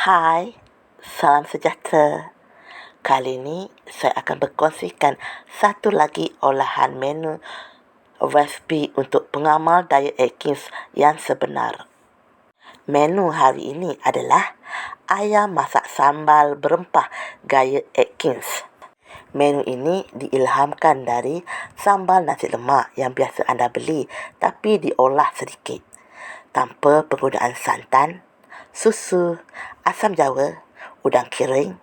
Hai, salam sejahtera. Kali ini saya akan berkongsikan satu lagi olahan menu resipi untuk pengamal diet Atkins yang sebenar. Menu hari ini adalah ayam masak sambal berempah gaya Atkins. Menu ini diilhamkan dari sambal nasi lemak yang biasa anda beli tapi diolah sedikit tanpa penggunaan santan, susu, asam jawa, udang kering,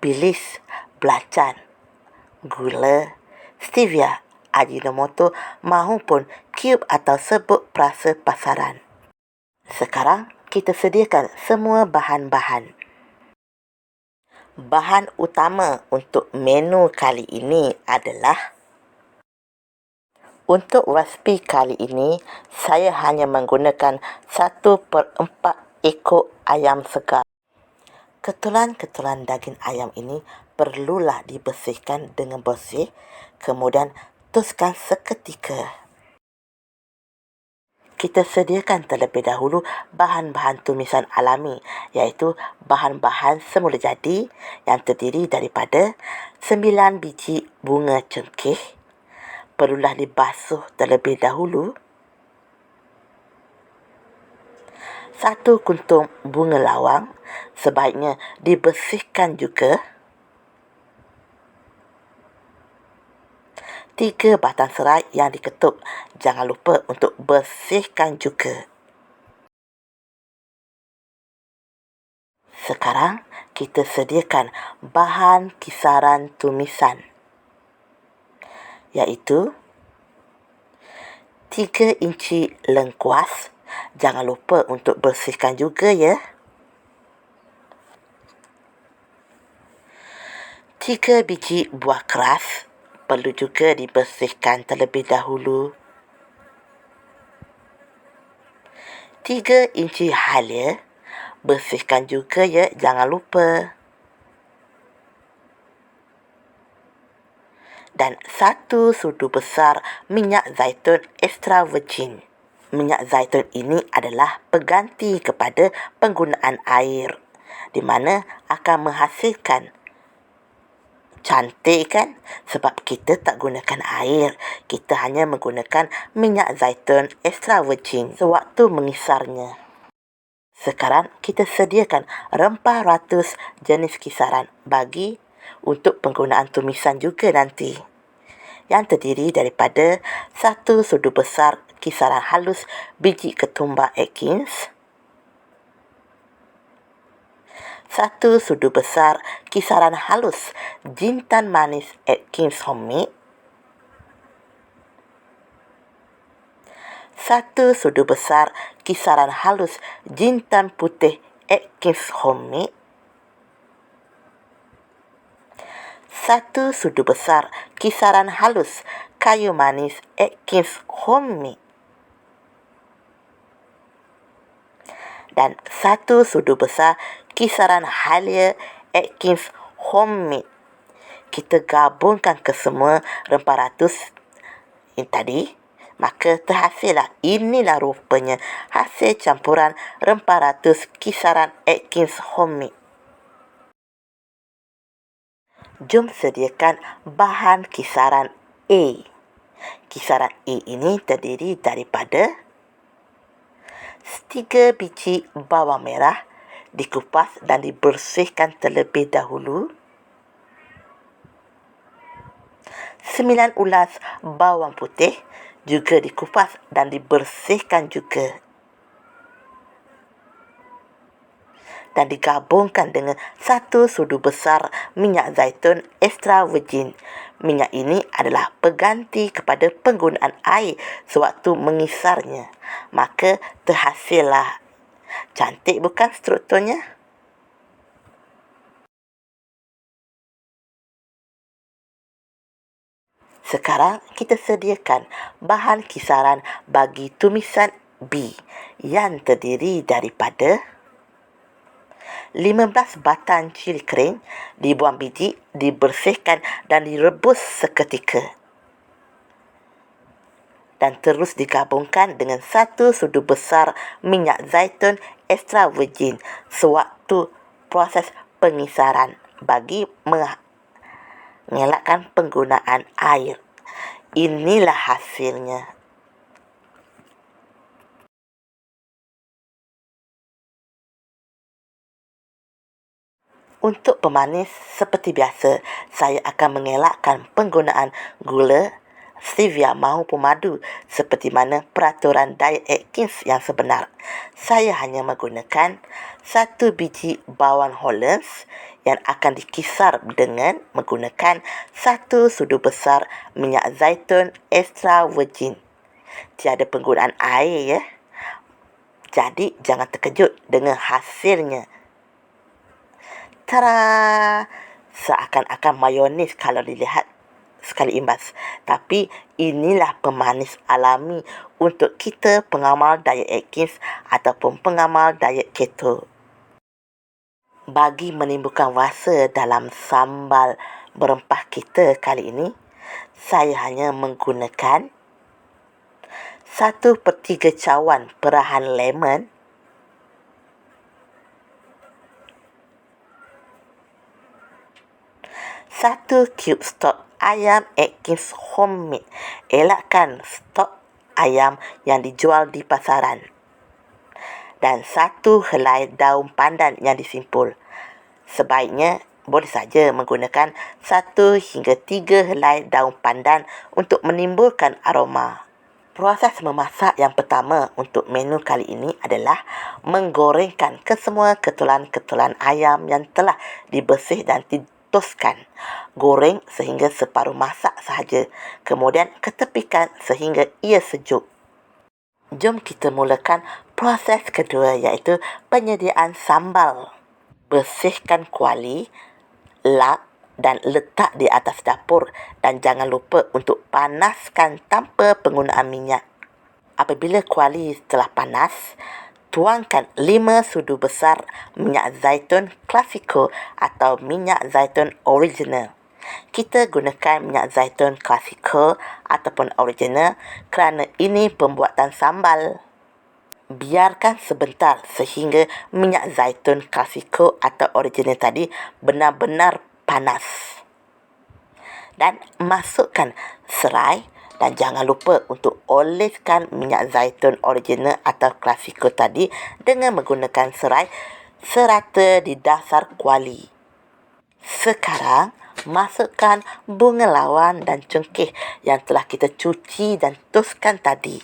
bilis, belacan, gula, stevia, ajinomoto maupun cube atau serbuk perasa pasaran. Sekarang kita sediakan semua bahan-bahan. Bahan utama untuk menu kali ini adalah untuk resipi kali ini, saya hanya menggunakan 1/4 ekor ayam segar. Ketulan-ketulan daging ayam ini perlulah dibersihkan dengan bersih, kemudian tuskan seketika. Kita sediakan terlebih dahulu bahan-bahan tumisan alami, iaitu bahan-bahan semula jadi yang terdiri daripada 9 biji bunga cengkeh, perlulah dibasuh terlebih dahulu, 1 kuntung bunga lawang, sebaiknya dibersihkan juga, 3 batang serai yang diketuk, jangan lupa untuk bersihkan juga. Sekarang kita sediakan bahan kisaran tumisan, iaitu 3 inci lengkuas, jangan lupa untuk bersihkan juga ya. 3 biji buah keras, perlu juga dibersihkan terlebih dahulu. 3 inci halia, bersihkan juga ya, jangan lupa. Dan 1 sudu besar minyak zaitun extra virgin. Minyak zaitun ini adalah pengganti kepada penggunaan air, di mana akan menghasilkan cantik kan? Sebab kita tak gunakan air, kita hanya menggunakan minyak zaitun extra virgin sewaktu mengisarnya. Sekarang kita sediakan rempah ratus jenis kisaran bagi untuk penggunaan tumisan juga nanti, yang terdiri daripada 1 sudu besar kisaran halus biji ketumbar Atkins, 1 sudu besar kisaran halus jintan manis Atkins Homemade, 1 sudu besar kisaran halus jintan putih Atkins Homemade, 1 sudu besar kisaran halus kayu manis Atkins Homemade, dan 1 sudu besar kisaran halia Atkins Homemade. Kita gabungkan kesemua rempah ratus ini tadi, maka terhasillah, inilah rupanya hasil campuran rempah ratus kisaran Atkins Homemade. Jom sediakan bahan kisaran A. Kisaran A ini terdiri daripada 3 biji bawang merah, dikupas dan dibersihkan terlebih dahulu, 9 ulas bawang putih, juga dikupas dan dibersihkan juga, dan digabungkan dengan 1 sudu besar minyak zaitun extra virgin. Minyak ini adalah pengganti kepada penggunaan air sewaktu mengisarnya, maka terhasillah. Cantik bukan strukturnya? Sekarang kita sediakan bahan kisaran bagi tumisan B yang terdiri daripada 15 batang cili kering, dibuang biji, dibersihkan dan direbus seketika. Dan terus digabungkan dengan 1 sudu besar minyak zaitun extra virgin sewaktu proses pengisaran bagi mengelakkan penggunaan air. Inilah hasilnya. Untuk pemanis, seperti biasa, saya akan mengelakkan penggunaan gula, stevia maupun madu seperti mana peraturan Diet Atkins yang sebenar. Saya hanya menggunakan 1 biji bawang Hollands yang akan dikisar dengan menggunakan 1 sudu besar minyak zaitun extra virgin. Tiada penggunaan air, ya. Jadi, jangan terkejut dengan hasilnya. Tara! Seakan-akan mayonis kalau dilihat sekali imbas. Tapi inilah pemanis alami untuk kita pengamal diet Atkins ataupun pengamal diet keto. Bagi menimbulkan rasa dalam sambal berempah kita kali ini, saya hanya menggunakan 1/3 cawan perahan lemon, 1 cube stok ayam Atkins homemade. Elakkan stok ayam yang dijual di pasaran. Dan 1 helai daun pandan yang disimpul. Sebaiknya boleh saja menggunakan 1 hingga 3 helai daun pandan untuk menimbulkan aroma. Proses memasak yang pertama untuk menu kali ini adalah menggorengkan kesemua ketulan-ketulan ayam yang telah dibersih dan ditoskan. Goreng sehingga separuh masak sahaja. Kemudian ketepikan sehingga ia sejuk. Jom kita mulakan proses kedua, iaitu penyediaan sambal. Bersihkan kuali, lap dan letak di atas dapur dan jangan lupa untuk panaskan tanpa penggunaan minyak. Apabila kuali telah panas, tuangkan 5 sudu besar minyak zaitun klasiko atau minyak zaitun original. Kita gunakan minyak zaitun klasiko ataupun original kerana ini pembuatan sambal. Biarkan sebentar sehingga minyak zaitun klasiko atau original tadi benar-benar panas. Dan masukkan serai dan jangan lupa untuk oleskan minyak zaitun original atau klasiko tadi dengan menggunakan serai serata di dasar kuali. Sekarang, masukkan bunga lawan dan cengkeh yang telah kita cuci dan toskan tadi.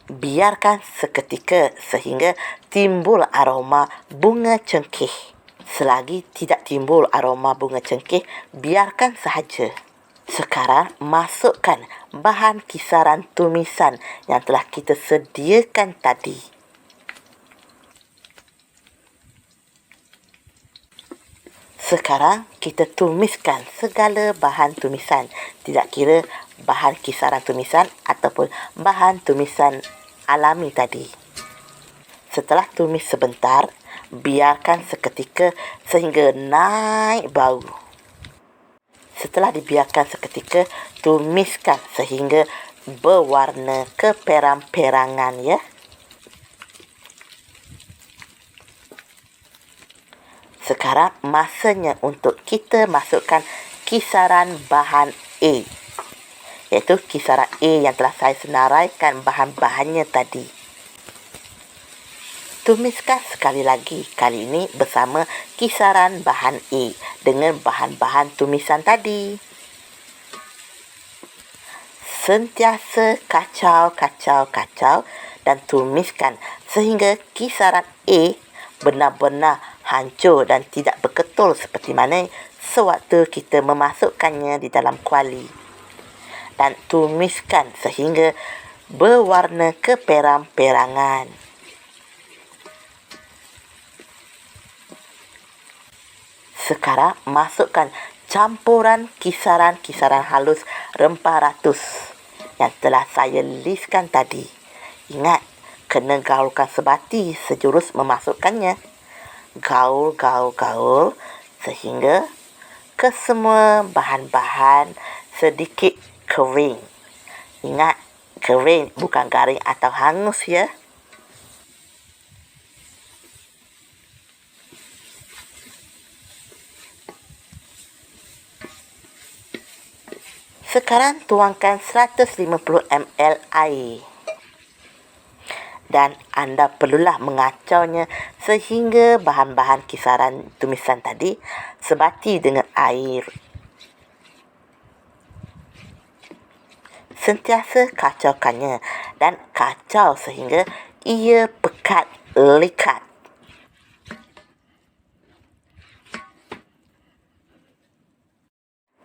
Biarkan seketika sehingga timbul aroma bunga cengkeh. Selagi tidak timbul aroma bunga cengkeh, biarkan sahaja. Sekarang, masukkan bahan kisaran tumisan yang telah kita sediakan tadi. Sekarang, kita tumiskan segala bahan tumisan. Tidak kira bahan kisaran tumisan ataupun bahan tumisan alami tadi. Setelah tumis sebentar, biarkan seketika sehingga naik bau. Setelah dibiarkan seketika, tumiskan sehingga berwarna keperang-perangan, ya. Sekarang masanya untuk kita masukkan kisaran bahan A, iaitu kisaran A yang telah saya senaraikan bahan-bahannya tadi. Tumiskan sekali lagi, kali ini bersama kisaran bahan A dengan bahan-bahan tumisan tadi. Sentiasa kacau dan tumiskan sehingga kisaran A benar-benar hancur dan tidak berketul seperti mana sewaktu kita memasukkannya di dalam kuali. Dan tumiskan sehingga berwarna keperang-perangan. Sekarang masukkan campuran kisaran-kisaran halus rempah ratus yang telah saya listkan tadi. Ingat, kena gaulkan sebati sejurus memasukkannya. Gaul sehingga kesemua bahan-bahan sedikit kering. Ingat, kering bukan garing atau hangus, ya. Sekarang tuangkan 150 ml air. Dan anda perlulah mengacaunya sehingga bahan-bahan kisaran tumisan tadi sebati dengan air. Sentiasa kacaukannya dan kacau sehingga ia pekat likat.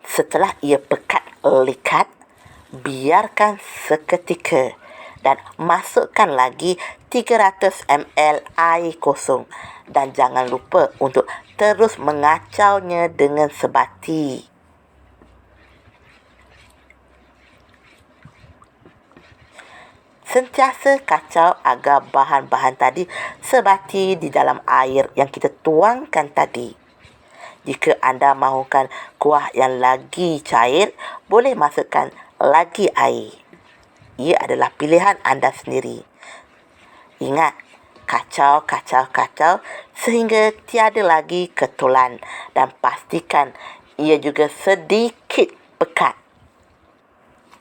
Setelah ia pekat likat, biarkan seketika dan masukkan lagi 300 ml air kosong dan jangan lupa untuk terus mengacaunya dengan sebati. Sentiasa kacau agar bahan-bahan tadi sebati di dalam air yang kita tuangkan tadi. Jika anda mahukan kuah yang lagi cair, boleh masukkan lagi air. Ia adalah pilihan anda sendiri. Ingat, kacau sehingga tiada lagi ketulan dan pastikan ia juga sedikit pekat.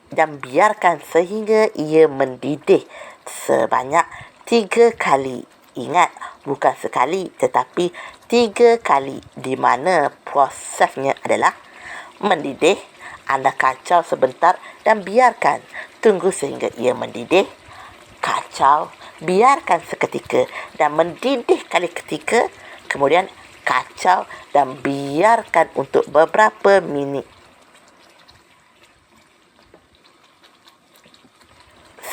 Dan biarkan sehingga ia mendidih sebanyak 3 kali. Ingat, bukan sekali tetapi 3 kali, di mana prosesnya adalah mendidih, anda kacau sebentar dan biarkan. Tunggu sehingga ia mendidih, kacau, biarkan seketika dan mendidih kali ketiga, kemudian kacau dan biarkan untuk beberapa minit.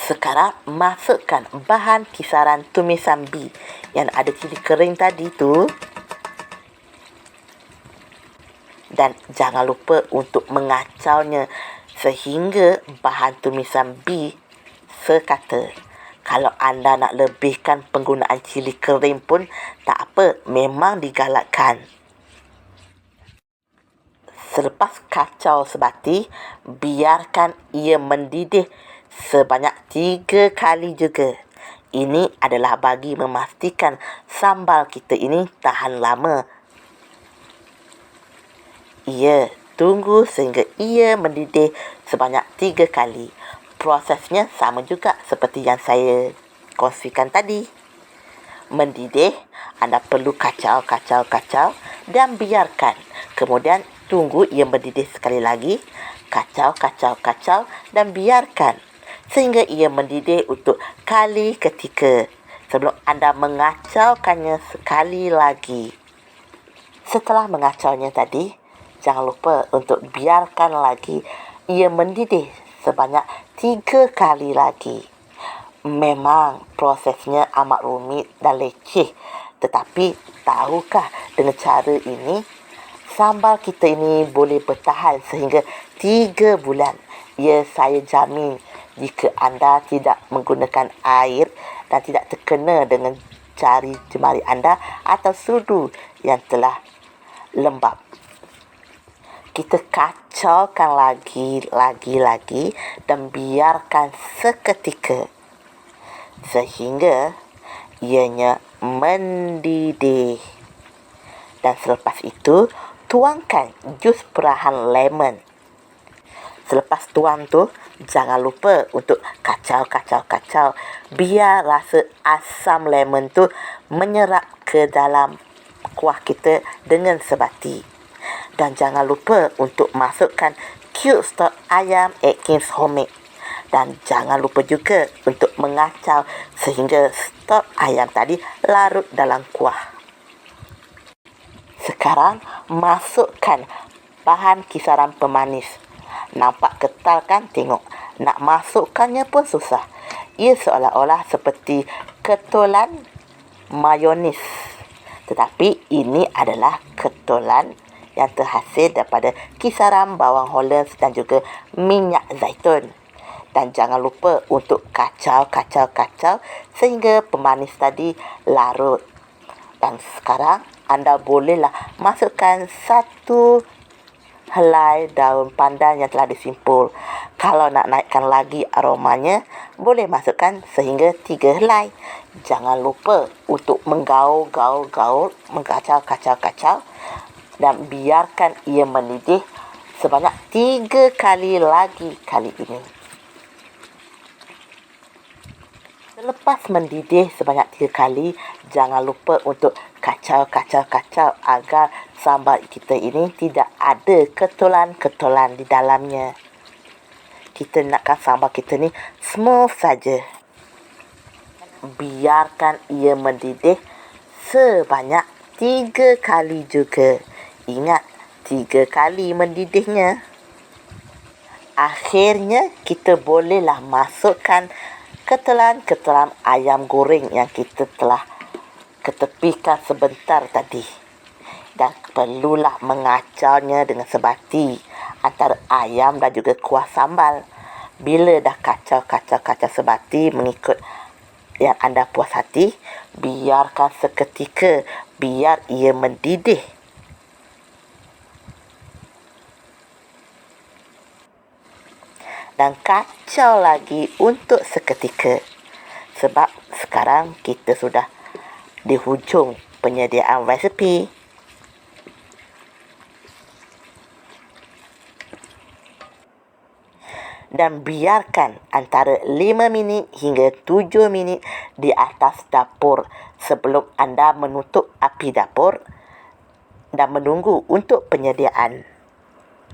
Sekarang masukkan bahan kisaran tumisan B yang ada cili kering tadi tu. Dan jangan lupa untuk mengacaunya sehingga bahan tumisan B sekata. Kalau anda nak lebihkan penggunaan cili kering pun tak apa, memang digalakkan. Selepas kacau sebati, biarkan ia mendidih sebanyak 3 kali juga. Ini adalah bagi memastikan sambal kita ini tahan lama. Ya, tunggu sehingga ia mendidih sebanyak 3 kali. Prosesnya sama juga seperti yang saya kongsikan tadi. Mendidih, anda perlu kacau dan biarkan. Kemudian tunggu ia mendidih sekali lagi. Kacau dan biarkan sehingga ia mendidih untuk kali ketiga sebelum anda mengacaukannya sekali lagi. Setelah mengacaunya tadi, jangan lupa untuk biarkan lagi ia mendidih sebanyak 3 kali lagi. Memang prosesnya amat rumit dan leceh, tetapi tahukah dengan cara ini sambal kita ini boleh bertahan sehingga 3 bulan. Ya, saya jamin jika anda tidak menggunakan air dan tidak terkena dengan jari jemari anda atau sudu yang telah lembab. Kita kacaukan lagi dan biarkan seketika sehingga ianya mendidih. Dan selepas itu, tuangkan jus perahan lemon. Selepas tuang tu, jangan lupa untuk kacau. Biar rasa asam lemon tu menyerap ke dalam kuah kita dengan sebati. Dan jangan lupa untuk masukkan cube stok ayam Atkins Homemade. Dan jangan lupa juga untuk mengacau sehingga stok ayam tadi larut dalam kuah. Sekarang masukkan bahan kisaran pemanis. Nampak ketal kan? Tengok. Nak masukkannya pun susah. Ia seolah-olah seperti ketulan mayonis. Tetapi ini adalah ketulan yang terhasil daripada kisaran bawang Hollands dan juga minyak zaitun. Dan jangan lupa untuk kacau sehingga pemanis tadi larut. Dan sekarang anda bolehlah masukkan 1 helai daun pandan yang telah disimpul. Kalau nak naikkan lagi aromanya, boleh masukkan sehingga 3 helai. Jangan lupa untuk menggaul, mengkacau dan biarkan ia mendidih sebanyak 3 kali lagi kali ini. Selepas mendidih sebanyak 3 kali, jangan lupa untuk kacau agar sambal kita ini tidak ada ketulan-ketulan di dalamnya. Kita nakkan sambal kita ni smooth saja. Biarkan ia mendidih sebanyak 3 kali juga. Ingat, 3 kali mendidihnya. Akhirnya kita bolehlah masukkan ketelan-ketelan ayam goreng yang kita telah ketepikan sebentar tadi. Dan perlulah mengacaunya dengan sebati antara ayam dan juga kuah sambal. Bila dah kacau sebati mengikut yang anda puas hati, biarkan seketika biar ia mendidih. Dan kacau lagi untuk seketika. Sebab sekarang kita sudah di hujung penyediaan resepi. Dan biarkan antara 5 minit hingga 7 minit di atas dapur sebelum anda menutup api dapur dan menunggu untuk penyediaan.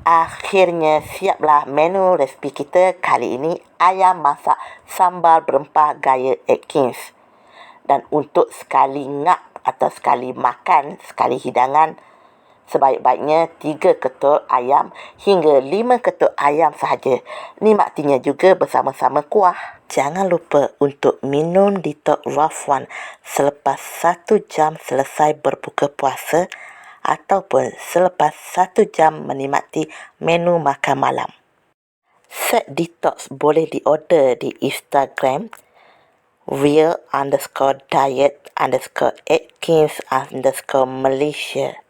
Akhirnya siaplah menu resipi kita kali ini, ayam masak sambal berempah gaya Atkins. Dan untuk sekali ngap atau sekali makan, sekali hidangan, sebaik-baiknya 3 ketul ayam hingga 5 ketul ayam sahaja. Nikmatinya juga bersama-sama kuah. Jangan lupa untuk minum detox Rough One selepas 1 jam selesai berbuka puasa ataupun selepas 1 jam menikmati menu makan malam. Set detox boleh diorder di Instagram real_diet_Atkins_Malaysia.